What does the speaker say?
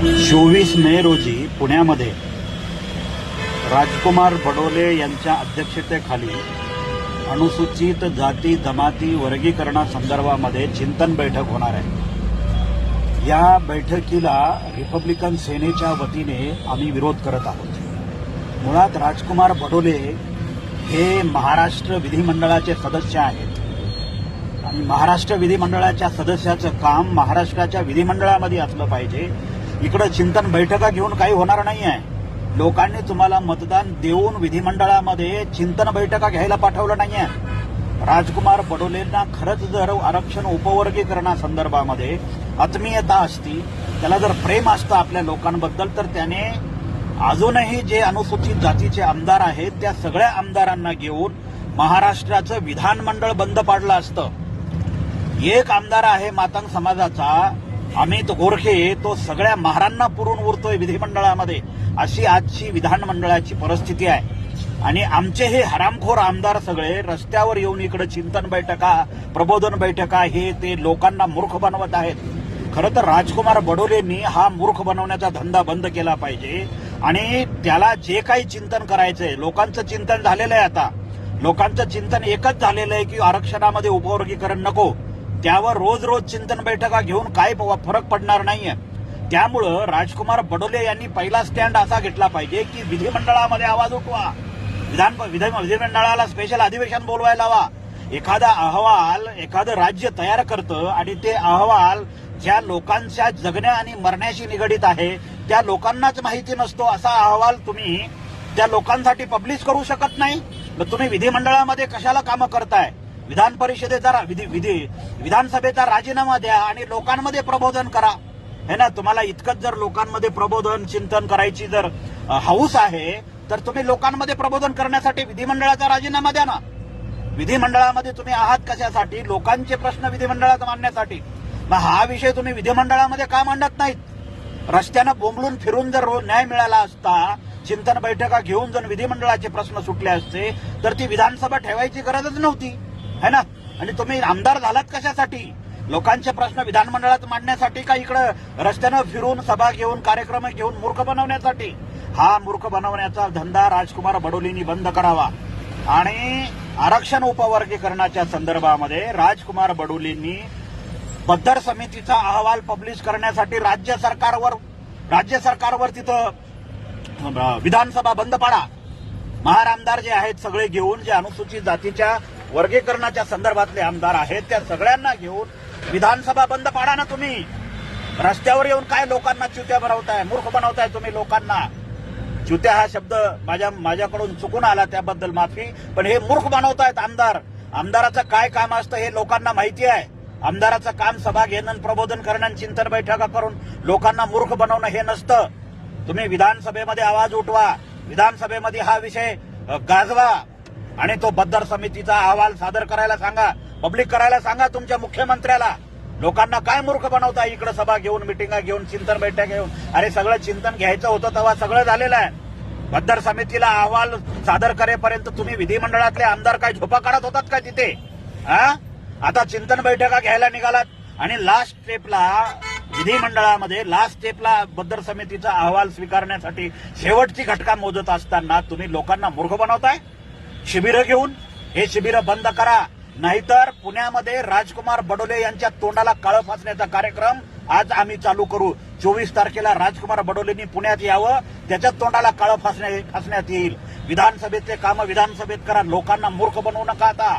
24 मे रोजी पुण्यामध्ये राजकुमार बडोले यांच्या अध्यक्षतेखाली अनुसूचित जाती जमाती वर्गीकरणासंदर्भामध्ये चिंतन बैठक होणार आहे। या बैठकीला रिपब्लिकन सेनेच्या वतीने आम्ही विरोध करत आहोत। मुळात राजकुमार बडोले हे महाराष्ट्र विधिमंडळाचे सदस्य आहेत आणि महाराष्ट्र विधिमंडळाच्या सदस्याचं काम महाराष्ट्राच्या विधिमंडळामध्ये असलं पाहिजे। इकडे चिंतन बैठका घेऊन काही होणार नाही आहे। लोकांनी तुम्हाला मतदान देऊन विधिमंडळामध्ये चिंतन बैठका घ्यायला पाठवलं नाही आहे। राजकुमार बडोलेंना खरंच जर आरक्षण उपवर्गीकरणासंदर्भामध्ये आत्मीयता असती, त्याला जर प्रेम असतं आपल्या लोकांबद्दल, तर त्याने अजूनही जे अनुसूचित जातीचे आमदार आहेत त्या सगळ्या आमदारांना घेऊन महाराष्ट्राचं विधानमंडळ बंद पाडलं असतं। एक आमदार आहे मातंग समाजाचा अमित गोरखे, तो सगळ्या महारांना पुरून उरतोय विधिमंडळामध्ये, अशी आजची विधानमंडळाची परिस्थिती आहे। आणि आमचे हे हरामखोर आमदार सगळे रस्त्यावर येऊन इकडे चिंतन बैठका, प्रबोधन बैठका हे ते लोकांना मूर्ख बनवत आहेत। खरं तर राजकुमार बडोलेंनी हा मूर्ख बनवण्याचा धंदा बंद केला पाहिजे आणि त्याला जे काही चिंतन करायचंय, लोकांचं चिंतन झालेलं आहे। आता लोकांचं चिंतन एकच झालेलं आहे की आरक्षणामध्ये उपवर्गीकरण नको, त्यावर रोज रोज चिंतन बैठका घेऊन काही फरक पडणार नाहीये। त्यामुळं राजकुमार बडोले यांनी पहिला स्टँड असा घेतला पाहिजे की विधिमंडळामध्ये आवाज उठवा, विधिमंडळाला स्पेशल अधिवेशन बोलवायला हवा। एखादा अहवाल एखादं राज्य तयार करतं आणि ते अहवाल ज्या लोकांच्या जगण्या आणि मरण्याशी निगडीत आहे त्या लोकांनाच माहिती नसतो, असा अहवाल तुम्ही त्या लोकांसाठी पब्लिश करू शकत नाही। मग तुम्ही विधिमंडळामध्ये कशाला कामं करताय? विधान परिषदेचा विधानसभेचा राजीनामा द्या आणि लोकांमध्ये प्रबोधन करा, है ना। तुम्हाला इतकंच जर लोकांमध्ये प्रबोधन चिंतन करायची जर हौस आहे तर तुम्ही लोकांमध्ये प्रबोधन करण्यासाठी विधिमंडळाचा राजीनामा द्या ना। विधिमंडळामध्ये तुम्ही आहात कशासाठी? लोकांचे प्रश्न विधिमंडळात मांडण्यासाठी। मग हा विषय तुम्ही विधिमंडळामध्ये का मांडत नाहीत? रस्त्यानं बोंबलून फिरून जर न्याय मिळाला असता, चिंतन बैठका घेऊन जर विधिमंडळाचे प्रश्न सुटले असते तर ती विधानसभा ठेवायची गरजच नव्हती, है ना। आणि तुम्ही आमदार झालात कशासाठी? लोकांचे प्रश्न विधानमंडळात मांडण्यासाठी का इकडं रस्त्यानं फिरून सभा घेऊन कार्यक्रम घेऊन मूर्ख बनवण्यासाठी? हा मूर्ख बनवण्याचा धंदा राजकुमार बडोलेंनी बंद करावा। आणि आरक्षण उपवर्गीकरणाच्या संदर्भामध्ये राजकुमार बडोलेंनी बद्दर समितीचा अहवाल पब्लिश करण्यासाठी राज्य सरकारवर तिथं विधानसभा बंद पाडा। महार आमदार जे आहेत सगळे घेऊन, जे अनुसूचित जातीच्या वर्गीकरणाच्या संदर्भातले आमदार आहेत त्या सगळ्यांना घेऊन विधानसभा बंद पाडा ना। तुम्ही रस्त्यावर येऊन काय लोकांना च्युत्या बनवताय, मूर्ख बनवताय तुम्ही लोकांना। च्युत्या हा शब्द माझ्याकडून चुकून आला, त्याबद्दल माफी, पण हे मूर्ख बनवतायत आमदार। आमदाराचं काय काम असतं हे लोकांना माहिती आहे। आमदाराचं काम सभा घेणं, प्रबोधन करणं, चिंतन बैठका करून लोकांना मूर्ख बनवणं हे नसतं। तुम्ही विधानसभेमध्ये आवाज उठवा, विधानसभेमध्ये हा विषय गाजवा आणि तो बद्दर समितीचा अहवाल सादर करायला सांगा, पब्लिक करायला सांगा तुमच्या मुख्यमंत्र्याला। लोकांना काय मूर्ख बनवताय इकडे सभा घेऊन, मिटिंगा घेऊन, चिंतन बैठक घेऊन? अरे सगळं चिंतन घ्यायचं होतं तेव्हा सगळं झालेलं आहे। बद्दर समितीला अहवाल सादर करेपर्यंत तुम्ही विधिमंडळातले आमदार काय झोपा काढत होतात का तिथे? आता चिंतन बैठका घ्यायला निघालात आणि लास्ट स्टेपला विधिमंडळामध्ये बद्दर समितीचा अहवाल स्वीकारण्यासाठी शेवटची घटका मोजत असताना तुम्ही लोकांना मूर्ख बनवताय शिबिरं घेऊन। हे शिबिरं बंद करा, नाहीतर पुण्यामध्ये राजकुमार बडोले यांच्या तोंडाला काळं फासण्याचा कार्यक्रम आज आम्ही चालू करू। 24 तारखेला राजकुमार बडोलेंनी पुण्यात यावं, त्याच्या तोंडाला काळं फासण्यात येईल। विधानसभेचे कामं विधानसभेत करा, लोकांना मूर्ख बनवू नका आता।